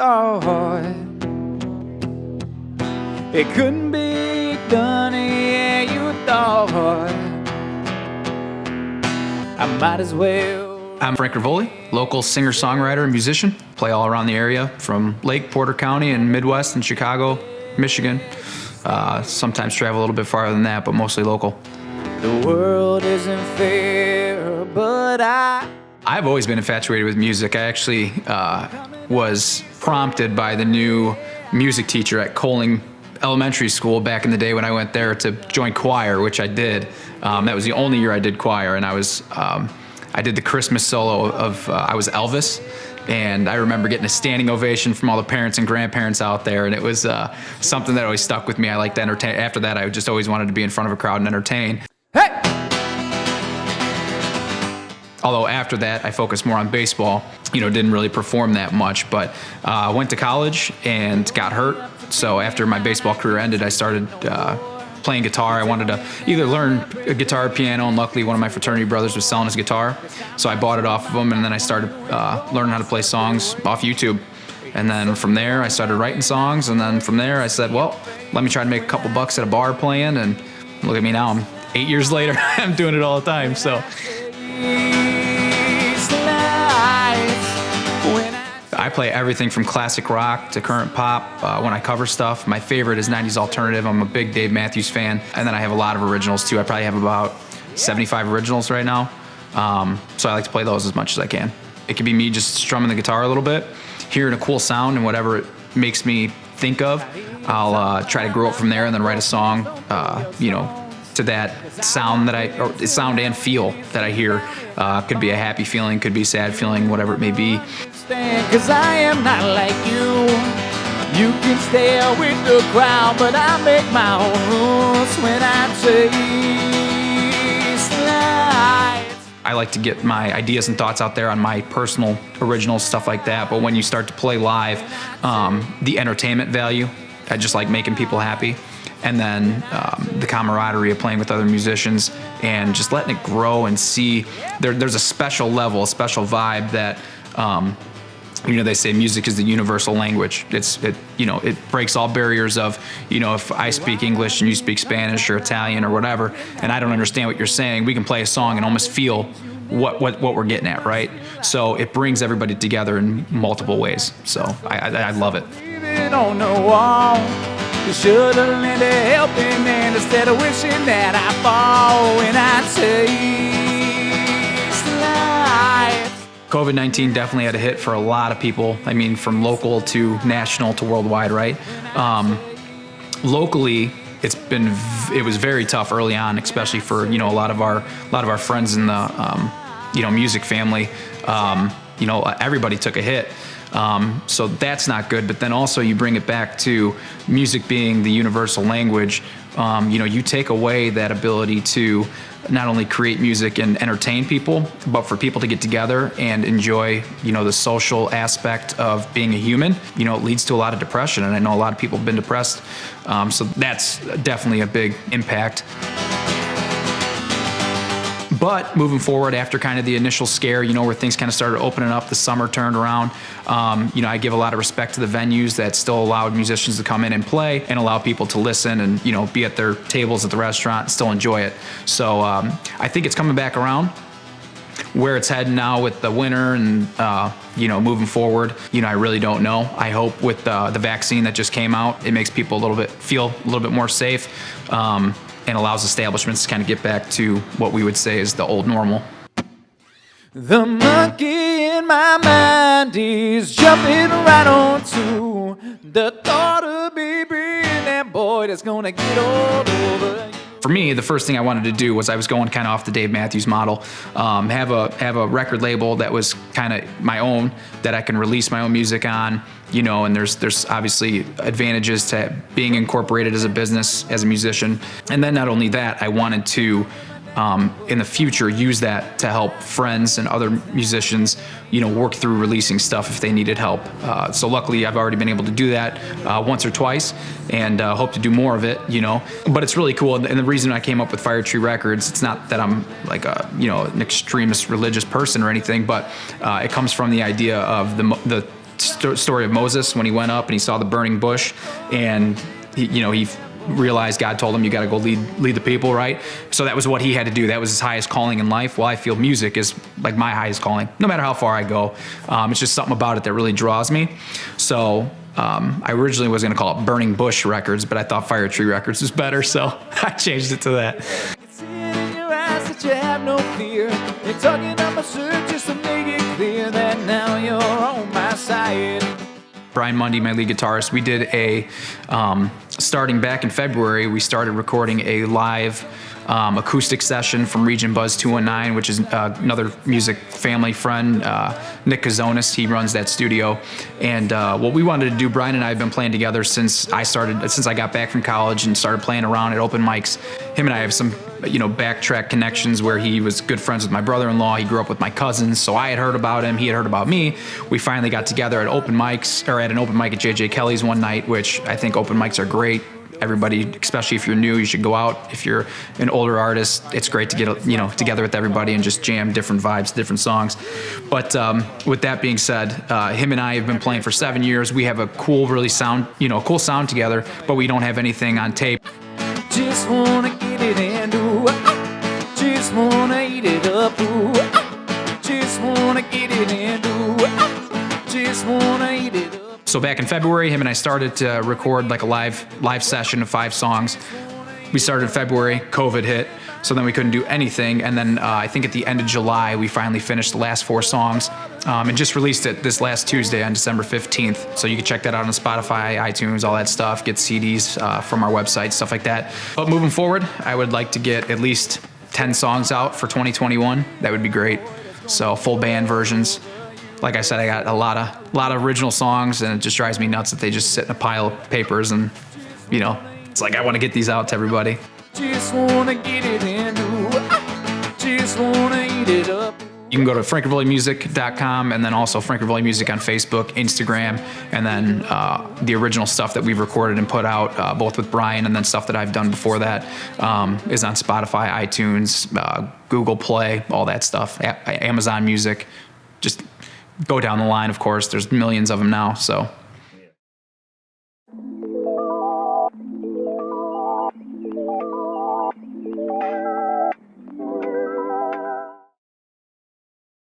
thought it couldn't be done, yeah, you thought I might as well. I'm Frank Ruvoli, local singer-songwriter and musician. Play all around the area from Lake, Porter County, and Midwest and Chicago, Michigan. Sometimes travel a little bit farther than that, but mostly local. The world isn't fair, but I've always been infatuated with music. I actually was prompted by the new music teacher at Coling Elementary School back in the day when I went there to join choir, which I did. That was the only year I did choir, and I did the Christmas solo of I was Elvis, and I remember getting a standing ovation from all the parents and grandparents out there, and it was something that always stuck with me. I liked to entertain. After that, I just always wanted to be in front of a crowd and entertain. hey! Although after that, I focused more on baseball. Didn't really perform that much, but went to college and got hurt. So after my baseball career ended, I started playing guitar. I wanted to either learn a guitar or piano, and luckily one of my fraternity brothers was selling his guitar. So I bought it off of him, and then I started learning how to play songs off YouTube. And then from there, I started writing songs, and then from there, I said, well, let me try to make a couple bucks at a bar playing, and look at me now. I'm 8 years later, I'm doing it all the time, so. I play everything from classic rock to current pop when I cover stuff. My favorite is 90s alternative. I'm a big Dave Matthews fan. And then I have a lot of originals too. I probably have about 75 originals right now. So I like to play those as much as I can. It could be me just strumming the guitar a little bit, hearing a cool sound, and whatever it makes me think of, I'll try to grow up from there and then write a song, to that sound or sound and feel that I hear. Could be a happy feeling, could be a sad feeling, whatever it may be. Cause I am not like you. You can stay with the crowd, but I make my own rules when I taste life. I like to get my ideas and thoughts out there on my personal original stuff like that, but when you start to play live, the entertainment value, I just like making people happy. And then the camaraderie of playing with other musicians and just letting it grow and see there's a special level, a special vibe that, they say music is the universal language. It breaks all barriers of, if I speak English and you speak Spanish or Italian or whatever, and I don't understand what you're saying, we can play a song and almost feel what we're getting at, right? So it brings everybody together in multiple ways. So I love it. On the wall. You should have lent a helping hand instead of wishing that I fall when I taste life. COVID-19 definitely had a hit for a lot of people. I mean, from local to national to worldwide, right? Locally, it was very tough early on, especially for a lot of our friends in the music family. Everybody took a hit. So that's not good, but then also you bring it back to music being the universal language. You take away that ability to not only create music and entertain people, but for people to get together and enjoy, the social aspect of being a human. It leads to a lot of depression, and I know a lot of people have been depressed. So that's definitely a big impact. But moving forward, after kind of the initial scare, where things kind of started opening up, the summer turned around, I give a lot of respect to the venues that still allowed musicians to come in and play and allow people to listen and, be at their tables at the restaurant and still enjoy it. So I think it's coming back around. Where it's heading now with the winter and, moving forward, I really don't know. I hope with the vaccine that just came out, it makes people feel a little bit more safe. And allows establishments to kind of get back to what we would say is the old normal. The monkey in my mind is jumping right onto the thought of me being that boy that's gonna get all over you. For me, the first thing I wanted to do was I was going kind of off the Dave Matthews model, have a record label that was kind of my own, that I can release my own music on, and there's obviously advantages to being incorporated as a business, as a musician. And then not only that, I wanted to, in the future, use that to help friends and other musicians, work through releasing stuff if they needed help. So luckily, I've already been able to do that once or twice, and hope to do more of it. But it's really cool. And the reason I came up with Fire Tree Records, it's not that I'm like an extremist religious person or anything, but it comes from the idea of the story of Moses when he went up and he saw the burning bush, and he realized God told him, you got to go lead the people, right? So that was what he had to do. That was his highest calling in life. Well, I feel music is like my highest calling, no matter how far I go. It's just something about it that really draws me. So I originally was going to call it Burning Bush Records, but I thought Fire Tree Records was better, so I changed it to that. It's in your eyes that you have no fear. They're talking up my shirt just to make it clear that now you're on my side. Brian Mundy, my lead guitarist, we did starting back in February, we started recording a live acoustic session from Region Buzz 219, which is another music family friend, Nick Kazonis. He runs that studio. And what we wanted to do, Brian and I have been playing together since I got back from college and started playing around at open mics. Him and I have some backtrack connections where he was good friends with my brother-in-law. He grew up with my cousins, so I had heard about him. He had heard about me. We finally got together at open mics, or at an open mic at JJ Kelly's one night, which I think open mics are great. Everybody, especially if you're new, you should go out. If you're an older artist, it's great to get together with everybody and just jam different vibes, different songs. But with that being said, him and I have been playing for 7 years. We have a cool, cool sound together, but we don't have anything on tape. Just wanna get it and do, just wanna eat it up, ooh. Just wanna get it and do, just wanna eat it up. So back in February, him and I started to record like a live session of 5 songs. We started in February, COVID hit, so then we couldn't do anything. And then I think at the end of July, we finally finished the last 4 songs and just released it this last Tuesday on December 15th. So you can check that out on Spotify, iTunes, all that stuff, get CDs from our website, stuff like that. But moving forward, I would like to get at least 10 songs out for 2021. That would be great. So full band versions. Like I said, I got a lot of original songs, and it just drives me nuts that they just sit in a pile of papers, and it's like I want to get these out to everybody. Just wanna get it and do, just wanna eat it up. You can go to frankrivolimusic.com, and then also Frank Rivoli Music on Facebook, Instagram, and then the original stuff that we've recorded and put out, both with Brian and then stuff that I've done before that, is on Spotify, iTunes, Google Play, all that stuff, Amazon Music. Just go down the line, of course. There's millions of them now, so